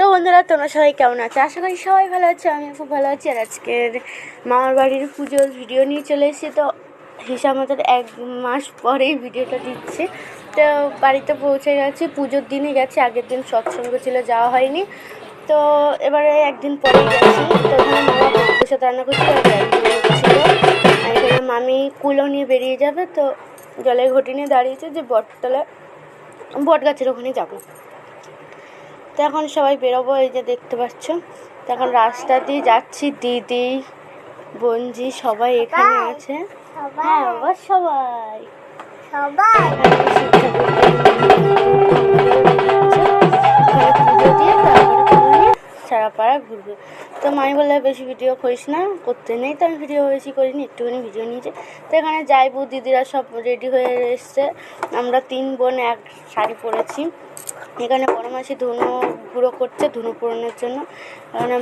তো বন্ধুরা, তোমরা সবাই কেমন আছো? আশা করি সবাই ভালো আছে। আমি খুব ভালো আছি। আর আজকের মামার বাড়ির পুজোর ভিডিও নিয়ে চলে এসেছি। তো হিসাব মতো 1 মাস পরেই ভিডিওটা দিচ্ছি। তো বাড়িতে পৌঁছে গেছি, পুজোর দিনই গেছি, আগের দিন সৎসঙ্গ ছিল, যাওয়া হয়নি। তো এবারে একদিন পরেই গেছি। তো ওখানে মামা ভক্তের সাথে রান্না করছিল, ছিল। আর এখানে মামি কুলো নিয়ে বেরিয়ে যাবে। তো জলের ঘটি নিয়ে দাঁড়িয়েছে যে বটতলা বট গাছের ওখানে যাবো। তো এখন সবাই বেরোবো, এই যে দেখতে পাচ্ছ। তো এখন রাস্তা দিয়ে যাচ্ছি, দিদি বোনজি সবাই এখানে আছে। হ্যাঁ আবার সবাই পুজো দিয়ে তারপরে সারা পাড়া ঘুরবে। তো মামি বললে বেশি ভিডিও করিস না, করতে নেই। তো আমি ভিডিও বেশি করিনি, একটুখানি ভিডিও নিয়েছি। তো এখানে যাইবো, দিদিরা সব রেডি হয়ে এসছে। আমরা 3 বোন এক শাড়ি পরেছি। এখানে বড় মাসি ধুনো গুঁড়ো করছে, ধুনো পোড়ানোর জন্য। এখানে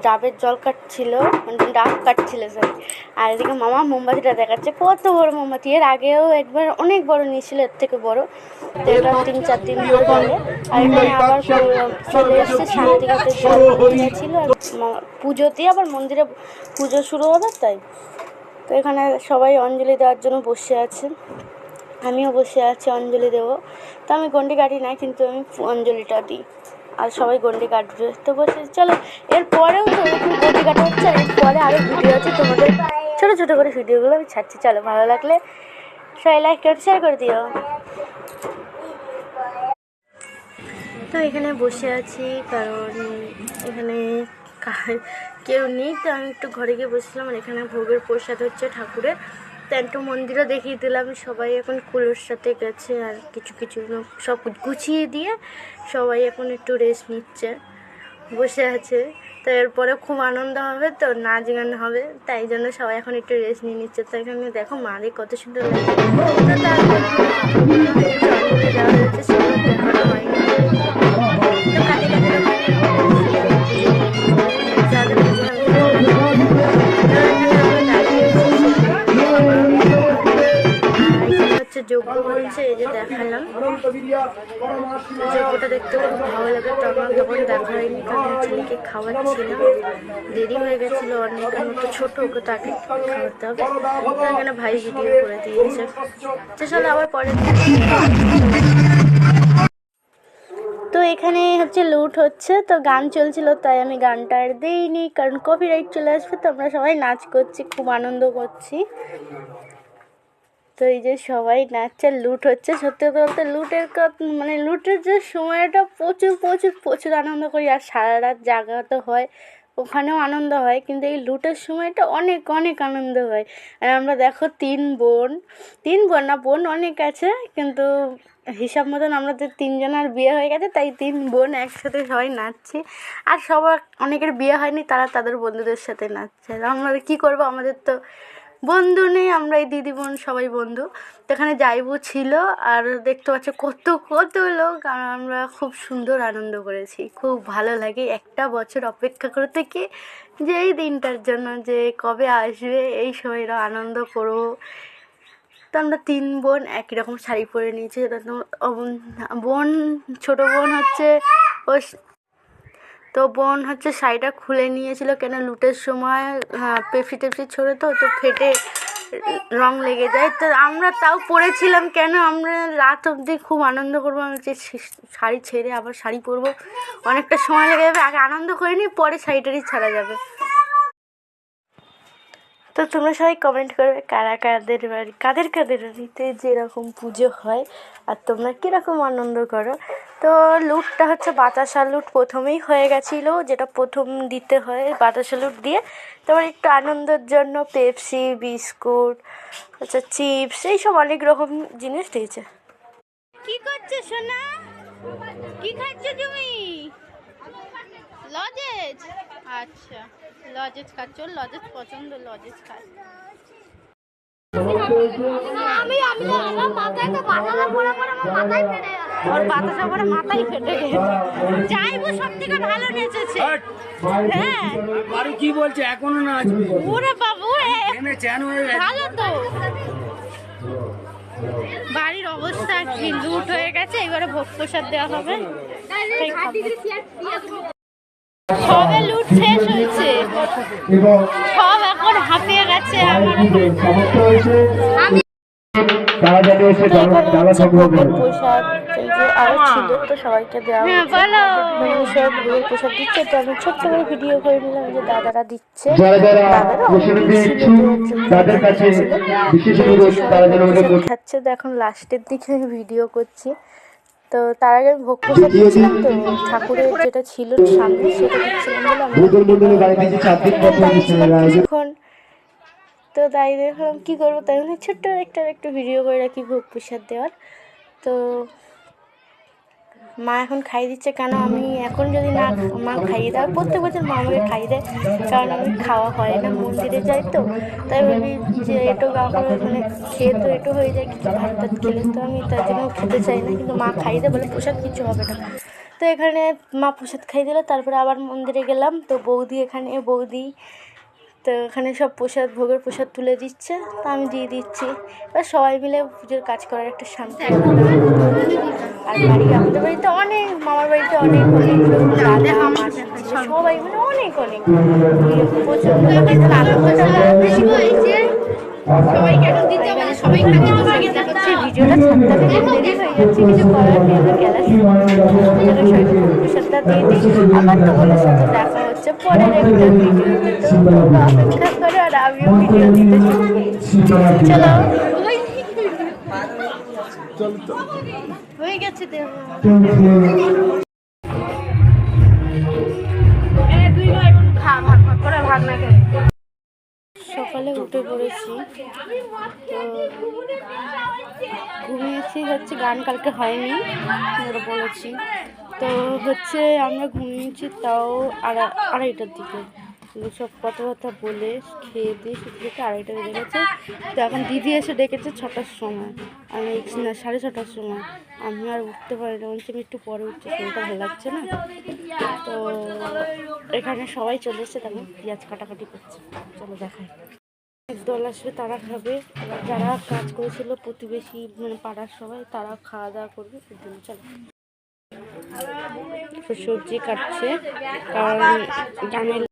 ডাবের জল কাটছিল, মানে ডাব কাটছিল সরি। আর এদিকে মামা মোমবাতিটা দেখাচ্ছে, কত বড় মোমবাতি। এর আগেও একবার অনেক বড় নিয়েছিল, এর থেকে বড়। তো এটা 3-4 দিন ধরে চলে। আর এখানে আবার চলে এসছে শান্তিঘাটে জল গেছিল। আর পুজোতে আবার মন্দিরে পুজো শুরু হবে, তাই। তো এখানে সবাই অঞ্জলি দেওয়ার জন্য বসে আছে, আমিও বসে আছি, অঞ্জলি দেবো। তো আমি গন্ডি কাটি না, কিন্তু আমি অঞ্জলিটা দিই। আর সবাই গন্ডি কাটবে, তো বসে চলো। এরপরেও তো এরকম গন্ডি কাটা হচ্ছে। আর এরপরে আরও ভিডিও আছে, তোমাদের ছোটো ছোটো করে ভিডিওগুলো আমি ছাড়ছি। চলো, ভালো লাগলে সবাই লাইক করে শেয়ার করে দিও। তো এখানে বসে আছি, কারণ এখানে কেউ নেই। তো আমি একটু ঘরে গিয়ে বসছিলাম। আর এখানে ভোগের প্রসাদ হচ্ছে ঠাকুরের। তো একটু মন্দিরও দেখিয়ে দিলাম। সবাই এখন কুলোর সাথে গেছে, আর কিছু কিছু সব গুছিয়ে দিয়ে সবাই এখন একটু রেস্ট নিচ্ছে, বসে আছে। তো এরপরে খুব আনন্দ হবে, তো নাচ গান হবে, তাই জন্য সবাই এখন একটু রেস্ট নিয়ে নিচ্ছে। তো এখানে দেখো মাদের কত সুন্দর লাগছে। তো তারপরে দেওয়া হয়েছে, সেগুলো দেখানো হয়নি। তো কাটে কাটে যাদের হচ্ছে যোগ্য হচ্ছে, এই যে দেখালাম যোগ্যটা দেখতে খুব ভালো লাগে। তো আমার তখন দেখা হয়নি, কারণ ছেলেকে খাওয়াচ্ছিলাম, দেরি হয়ে গেছিলো অনেক। মতো ছোটো, ওকে তাকে খাওয়াতে হবে। তো এখানে ভাই ভিডিও করে দিয়েছে। চলো আবার পরে। তো এখানে হচ্ছে লুট হচ্ছে, তো গান চলছিল, তাই আমি গানটা আর দিইনি, কারণ কপিরাইট চলে আসবে। তো আমরা সবাই নাচ করছি, খুব আনন্দ করছি। তো এই যে সবাই নাচছে, লুট হচ্ছে। সত্যি বলতে লুটের মানে লুটের যে সময়টা প্রচুর প্রচুর প্রচুর আনন্দ করি। আর সারা রাত জাগা তো হয়, ওখানেও আনন্দ হয়, কিন্তু এই লুটের সময়টা অনেক অনেক আনন্দ হয়। আর আমরা দেখো 3 বোন না, বোন অনেক আছে, কিন্তু হিসাব মতন আমাদের 3 জনের বিয়ে হয়ে গেছে, তাই 3 বোন একসাথে সবাই নাচছি। আর সবার অনেকের বিয়ে হয়নি, তারা তাদের বন্ধুদের সাথে নাচছে। আমরা কী করবো, আমাদের তো বন্ধু নেই, আমরা এই দিদি বোন সবাই বন্ধু। তো এখানে যাইবু ছিল, আর দেখতে পাচ্ছ কত কত লোক। আর আমরা খুব সুন্দর আনন্দ করেছি, খুব ভালো লাগে। একটা বছর অপেক্ষা করে থেকে যে এই দিনটার জন্য, যে কবে আসবে এই সময়টা আনন্দ করবো। তো আমরা 3 বোন একই রকম শাড়ি পরে নিয়েছি। বোন ছোটো বোন হচ্ছে তো বোন হচ্ছে শাড়িটা খুলে নিয়েছিল, কেন লুটের সময় পেপসি টেপসি ছড়ে তো ফেটে রং লেগে যায়। তো আমরা তাও পরেছিলাম, কেন আমরা রাত অবধি খুব আনন্দ করবো। আমি যে শাড়ি ছেড়ে আবার শাড়ি পরবো, অনেকটা সময় লেগে যাবে। আগে আনন্দ করে নিই, পরে শাড়িটারি ছাড়া যাবে। তো তোমরা সবাই কমেন্ট করবে কাদের বাড়িতে যেরকম পুজো হয়, আর তোমরা কীরকম আনন্দ করো। তো লুটটা হচ্ছে বাতাসা লুট প্রথমেই হয়ে গেছিলো, যেটা প্রথম দিতে হয় বাতাসা লুট দিয়ে। তারপর একটু আনন্দের জন্য পেপসি, বিস্কুট, আচ্ছা চিপস, এইসব অনেক রকম জিনিস দিয়েছে। কি করছো সোনা, কি খাচ্ছ তুমি? লজেজ, আচ্ছা লজেজ খাচ্ছ, লজেজ পছন্দ, লজেজ খায়। ওর বাতাসা পরে মাথায় ফেটে গেছে। যাইবো সব থেকে ভালো নেচেছে। হ্যাঁ আর কি বলছে, এখনো নাচবে। ওরে বাবু, ভালো তো। বাড়ির অবস্থা কি, লুট হয়ে গেছে, এবারে ভোগ প্রসাদ দেওয়া হবে। শেষ হয়েছে, এবং সব এখন হাঁপিয়ে গেছে। আমার সমাপ্ত হয়েছে তারা জানিয়েছে তো এখানে ডালা হচ্ছে সংগ্রহ ভোগের করবে। প্রসাদ, এই যে আরো ছিল, তো সবাইকে দেওয়া হয়েছে। এখানে সব ভোগের প্রসাদ দিচ্ছে, তো আমি ছোট্ট করে ভিডিও করে নিলাম যে দাদারা দিচ্ছে। যারা যারা দাদারা প্রসাদ অনেকেই দিতে ছিল, ইচ্ছুক দু একজন তাদের কাছে ছিল। বিশেষ তো এই যে অনুরোধ সবাই তারা ভোগ যেন আমাদের প্রসাদ খাচ্ছে। তো এখন লাস্টের দিকে আমি ভিডিও করছি। তো তার আগে আমি ভোগ প্রসাদ দিচ্ছিলাম, তো ঠাকুরের যেটা ছিল সামনে সেটা দিচ্ছিলাম বলে আমি ভূতল মন্ডলের বাড়িতে যে 4 দিন পর দাঁড়িয়েছিলাম অনুষ্ঠানের আয়োজন কিছুক্ষণ। তো দাঁড়িয়ে দেখলাম কী করবো, তাই আমি ছোট্ট একটু ভিডিও করে রাখি ভোগ প্রসাদ দেওয়ার। তো মা এখন খাইয়ে দিচ্ছে, কেন আমি এখন যদি না মা খাইয়ে দেয়, প্রত্যেক বছর মা আমাকে খাইয়ে দেয়, কারণ আমি খাওয়া হয় না, মন্দিরে যাই তো, তাই ভাবি যে এটো গা করে মানে খেয়ে তো এটো হয়ে যায় কিছু ভাত টাত খেলে, তো আমি তার জন্য খেতে চাই না, কিন্তু মা খাইয়ে দেয় বলে প্রসাদ কিছু হবে না। তো এখানে মা প্রসাদ খাইয়ে দিল, তারপরে আবার মন্দিরে গেলাম। তো বৌদি তো এখানে সব প্রসাদ ভোগের প্রসাদ তুলে দিচ্ছে, তো আমি দিয়ে দিচ্ছি। এবার সবাই মিলে পুজোর কাজ করার একটা শান্তি আলাদা। আর আমাদের বাড়িতে অনেক, মামার বাড়িতে অনেক দাদা মাসি ছিল, সবাই মানে অনেক প্রচুর আনন্দটা বেশি হয়েছে। সবাইকে এখন দিতে হবে, সবাই চেষ্টা করছি ভিডিওটা ছাড়তে হবে, দেরি হয়ে যাচ্ছে, কিছু করার নেই, প্রসাদটা দিয়ে দিই। আবার তোমাদের সাথে দেখা হচ্ছে পরের একটা ভিডিওতে, তো তোমরা অপেক্ষা করো আর আমিও ভিডিও দিতে শুরু করি। চলো, হয়ে গেছে সকালে উঠে পড়েছি, তো ঘুমিয়েছি হচ্ছে, গান কালকে হয়নি আমরা বলেছি, তো হচ্ছে আমরা ঘুমিয়েছি তাও আড়াইটার দিকে, সব কথাবার্তা বলে খেয়ে দিয়ে শুধু থেকে আড়াইটা বেজে গেছে। তো এখন দিদি এসে ডেকেছে 6টার সময়, আমি না 6:30টার সময়, আমি আর উঠতে পারি না, বলছি আমি একটু পরে উঠছি, শরীরটা ভালো লাগছে না। তো এখানে সবাই চলে এসছে, তখন পেঁয়াজ কাটাকাটি করছে, চলো দেখাই। দল আসবে, তারা খাবে, এবার যারা কাজ করেছিল প্রতিবেশী মানে পাড়ার সবাই, তারা খাওয়া দাওয়া করবে, চলো। সবজি কাটছে, কারণ গানের